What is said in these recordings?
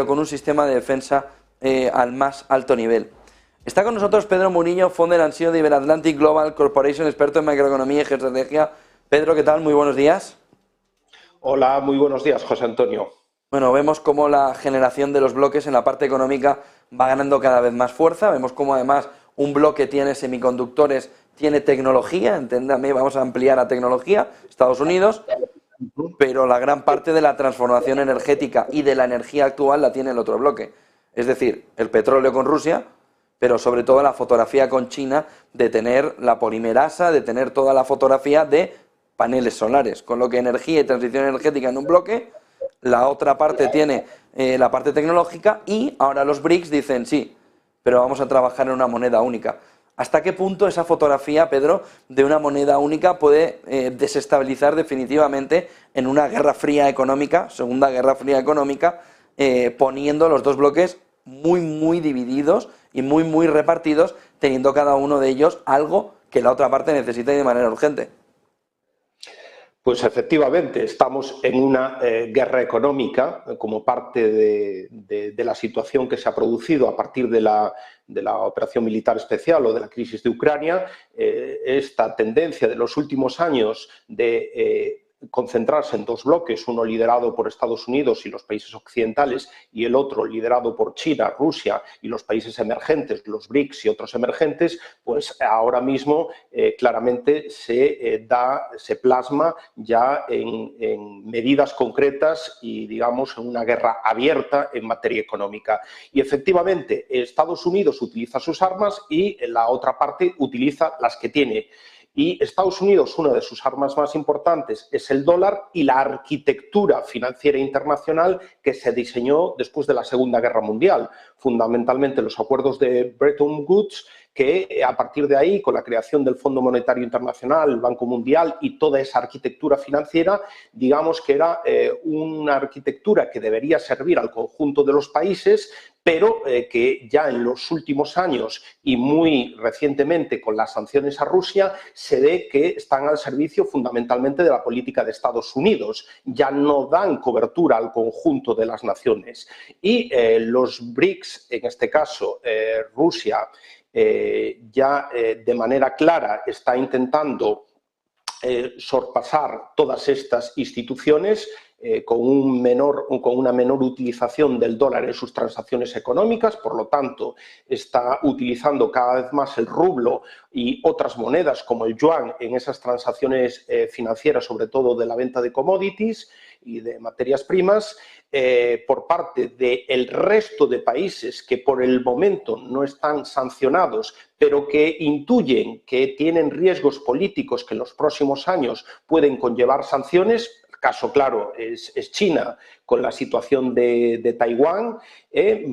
con un sistema de defensa al más alto nivel. Está con nosotros Pedro Muriño, Founder and CEO de Iberatlantic Global Corporation, experto en macroeconomía y geoestrategia. Pedro, ¿qué tal? Muy buenos días. Hola, muy buenos días, José Antonio. Bueno, vemos cómo la generación de los bloques en la parte económica va ganando cada vez más fuerza. Vemos cómo además un bloque tiene semiconductores, tiene tecnología, enténdame, vamos a ampliar la tecnología, Estados Unidos, pero la gran parte de la transformación energética y de la energía actual la tiene el otro bloque. Es decir, el petróleo con Rusia, pero sobre todo la fotografía con China, de tener la polimerasa, de tener toda la fotografía de paneles solares, con lo que energía y transición energética en un bloque, la otra parte tiene la parte tecnológica y ahora los BRICS dicen sí, pero vamos a trabajar en una moneda única. ¿Hasta qué punto esa fotografía, Pedro, de una moneda única puede desestabilizar definitivamente en una guerra fría económica, segunda guerra fría económica, poniendo los dos bloques muy divididos y muy repartidos, teniendo cada uno de ellos algo que la otra parte necesita y de manera urgente? Pues efectivamente, estamos en una guerra económica como parte de la situación que se ha producido a partir de la operación militar especial o de la crisis de Ucrania. Esta tendencia de los últimos años de concentrarse en dos bloques, uno liderado por Estados Unidos y los países occidentales y el otro liderado por China, Rusia y los países emergentes, los BRICS y otros emergentes, pues ahora mismo claramente se plasma ya en medidas concretas y, digamos, en una guerra abierta en materia económica. Y efectivamente, Estados Unidos utiliza sus armas y la otra parte utiliza las que tiene. Y Estados Unidos, una de sus armas más importantes es el dólar y la arquitectura financiera internacional que se diseñó después de la Segunda Guerra Mundial, fundamentalmente los acuerdos de Bretton Woods, que a partir de ahí, con la creación del Fondo Monetario Internacional, el Banco Mundial y toda esa arquitectura financiera, digamos que era una arquitectura que debería servir al conjunto de los países, pero que ya en los últimos años y muy recientemente con las sanciones a Rusia se ve que están al servicio fundamentalmente de la política de Estados Unidos. Ya no dan cobertura al conjunto de las naciones. Y los BRICS, en este caso Rusia, ya de manera clara está intentando sorpasar todas estas instituciones con una menor utilización del dólar en sus transacciones económicas, por lo tanto está utilizando cada vez más el rublo y otras monedas como el yuan en esas transacciones financieras, sobre todo de la venta de commodities y de materias primas. Por parte del resto de países que por el momento no están sancionados, pero que intuyen que tienen riesgos políticos que en los próximos años pueden conllevar sanciones. Caso claro es China con la situación de Taiwán,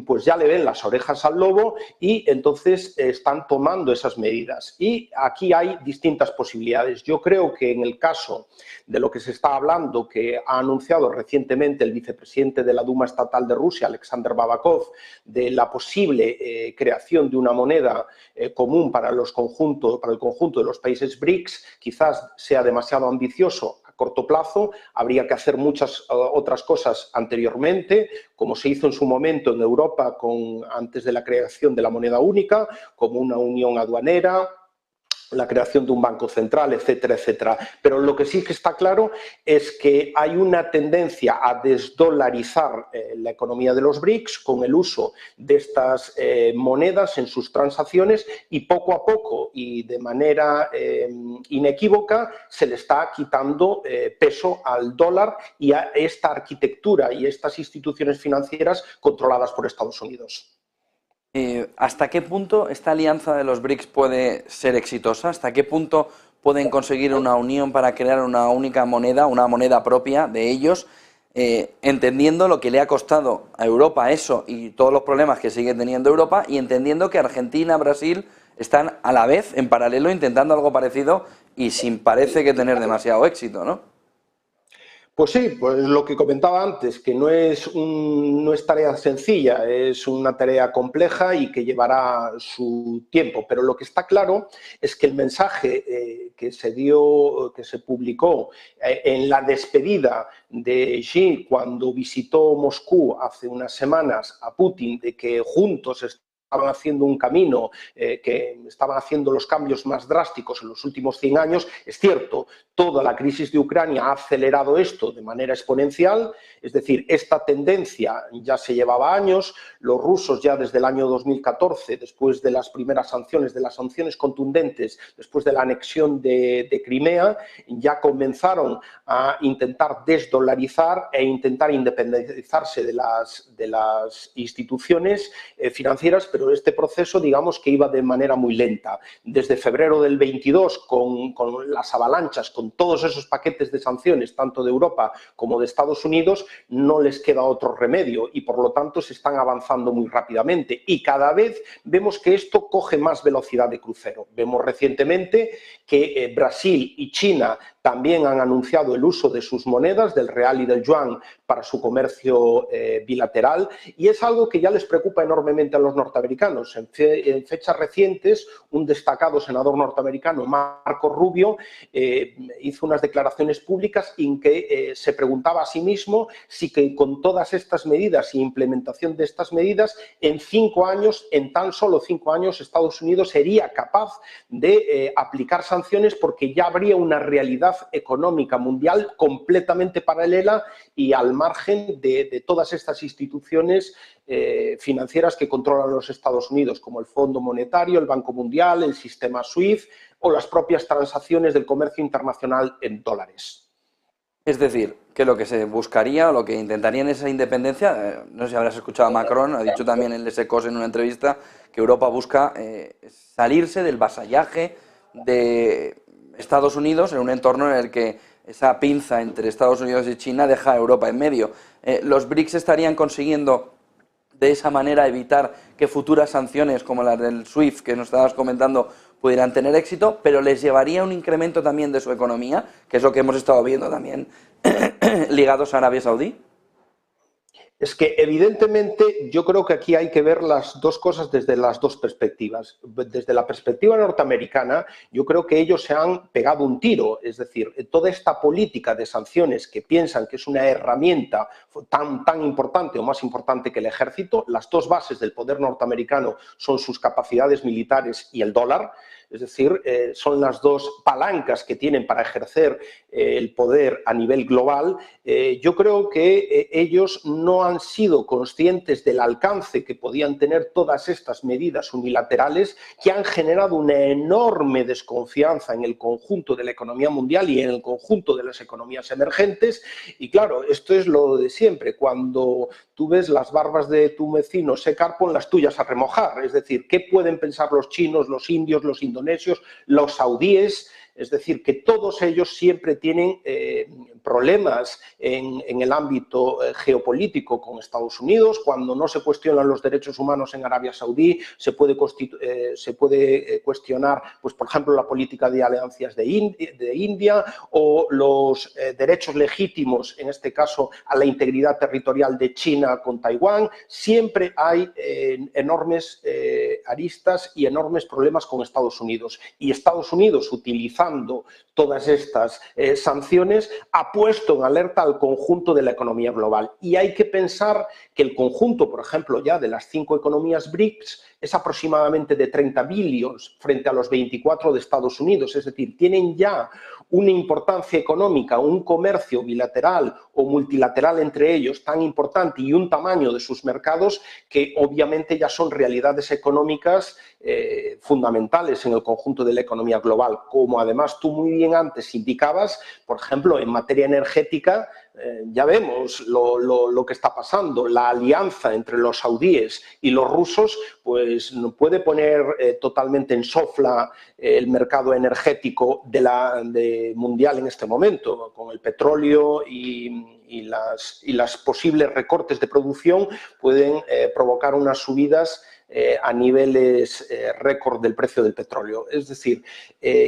pues ya le ven las orejas al lobo y entonces están tomando esas medidas. Y aquí hay distintas posibilidades. Yo creo que en el caso de lo que se está hablando, que ha anunciado recientemente el vicepresidente de la Duma Estatal de Rusia, Alexander Babakov, de la posible creación de una moneda común para el conjunto de los países BRICS, quizás sea demasiado ambicioso a corto plazo. Habría que hacer muchas otras cosas anteriormente, como se hizo en su momento en Europa antes de la creación de la moneda única, como una unión aduanera, la creación de un banco central, etcétera, etcétera. Pero lo que sí que está claro es que hay una tendencia a desdolarizar la economía de los BRICS con el uso de estas monedas en sus transacciones y poco a poco y de manera inequívoca se le está quitando peso al dólar y a esta arquitectura y estas instituciones financieras controladas por Estados Unidos. ¿Hasta qué punto esta alianza de los BRICS puede ser exitosa? ¿Hasta qué punto pueden conseguir una unión para crear una única moneda, una moneda propia de ellos, entendiendo lo que le ha costado a Europa eso y todos los problemas que sigue teniendo Europa, y entendiendo que Argentina, Brasil están a la vez, en paralelo, intentando algo parecido y sin parece que tener demasiado éxito, ¿no? Pues sí, pues lo que comentaba antes, que no es tarea sencilla, es una tarea compleja y que llevará su tiempo. Pero lo que está claro es que el mensaje que se publicó en la despedida de Xi cuando visitó Moscú hace unas semanas a Putin, de que juntos estaban haciendo un camino, que estaban haciendo los cambios más drásticos en los últimos 100 años, es cierto, toda la crisis de Ucrania ha acelerado esto de manera exponencial, es decir, esta tendencia ya se llevaba años, los rusos ya desde el año 2014, después de las primeras sanciones, de las sanciones contundentes, después de la anexión de Crimea, ya comenzaron a intentar desdolarizar e intentar independizarse de las instituciones financieras, pero este proceso, digamos, que iba de manera muy lenta. Desde febrero del 22, con las avalanchas, con todos esos paquetes de sanciones, tanto de Europa como de Estados Unidos, no les queda otro remedio y, por lo tanto, se están avanzando muy rápidamente. Y cada vez vemos que esto coge más velocidad de crucero. Vemos recientemente que Brasil y China también han anunciado el uso de sus monedas, del real y del yuan, para su comercio bilateral, y es algo que ya les preocupa enormemente a los norteamericanos. En fechas recientes, un destacado senador norteamericano, Marco Rubio, hizo unas declaraciones públicas en que se preguntaba a sí mismo si que con todas estas medidas y implementación de estas medidas, en 5 años, en tan solo 5 años, Estados Unidos sería capaz de aplicar sanciones porque ya habría una realidad económica mundial completamente paralela y al margen de todas estas instituciones financieras que controlan los Estados Unidos, como el Fondo Monetario, el Banco Mundial, el sistema SWIFT o las propias transacciones del comercio internacional en dólares. Es decir, que lo que se buscaría o lo que intentarían es esa independencia, no sé si habrás escuchado a Macron, ha dicho también en Les Echos en una entrevista que Europa busca salirse del vasallaje de Estados Unidos en un entorno en el que esa pinza entre Estados Unidos y China deja a Europa en medio. Los BRICS estarían consiguiendo de esa manera evitar que futuras sanciones como las del SWIFT que nos estabas comentando pudieran tener éxito, pero les llevaría un incremento también de su economía, que es lo que hemos estado viendo también ligados a Arabia Saudí. Es que evidentemente yo creo que aquí hay que ver las dos cosas desde las dos perspectivas. Desde la perspectiva norteamericana, yo creo que ellos se han pegado un tiro, es decir, toda esta política de sanciones que piensan que es una herramienta tan importante o más importante que el ejército, las dos bases del poder norteamericano son sus capacidades militares y el dólar. Es decir, son las dos palancas que tienen para ejercer el poder a nivel global. Yo creo que ellos no han sido conscientes del alcance que podían tener todas estas medidas unilaterales que han generado una enorme desconfianza en el conjunto de la economía mundial y en el conjunto de las economías emergentes. Y claro, esto es lo de siempre. Cuando tú ves las barbas de tu vecino secar, pon las tuyas a remojar. Es decir, ¿qué pueden pensar los chinos, los indios, los indonesios, los saudíes? Es decir, que todos ellos siempre tienen problemas en el ámbito geopolítico con Estados Unidos. Cuando no se cuestionan los derechos humanos en Arabia Saudí, se puede cuestionar, pues, por ejemplo, la política de alianzas de India o los derechos legítimos, en este caso, a la integridad territorial de China con Taiwán. Siempre hay enormes aristas y enormes problemas con Estados Unidos. Y Estados Unidos, utilizando todas estas sanciones, ha puesto en alerta al conjunto de la economía global. Y hay que pensar que el conjunto, por ejemplo, ya de las 5 economías BRICS es aproximadamente de 30 billones frente a los 24 de Estados Unidos. Es decir, tienen ya una importancia económica, un comercio bilateral o multilateral entre ellos tan importante y un tamaño de sus mercados que obviamente ya son realidades económicas fundamentales en el conjunto de la economía global. Como además tú muy bien antes indicabas, por ejemplo, en materia energética, ya vemos lo que está pasando. La alianza entre los saudíes y los rusos pues puede poner totalmente en sofla el mercado energético mundial en este momento, con el petróleo y las posibles recortes de producción pueden provocar unas subidas a niveles récord del precio del petróleo. Es decir,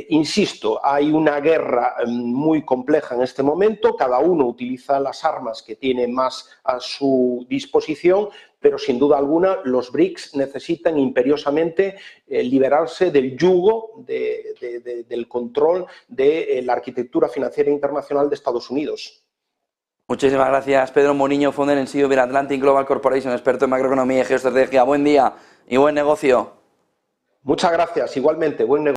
insisto, hay una guerra muy compleja en este momento, cada uno utiliza las armas que tiene más a su disposición, pero sin duda alguna los BRICS necesitan imperiosamente liberarse del yugo del control de la arquitectura financiera internacional de Estados Unidos. Muchísimas gracias, Pedro Mouriño, founder en CEO Atlantic Global Corporation, experto en macroeconomía y geoestrategia. Buen día y buen negocio. Muchas gracias, igualmente, buen negocio.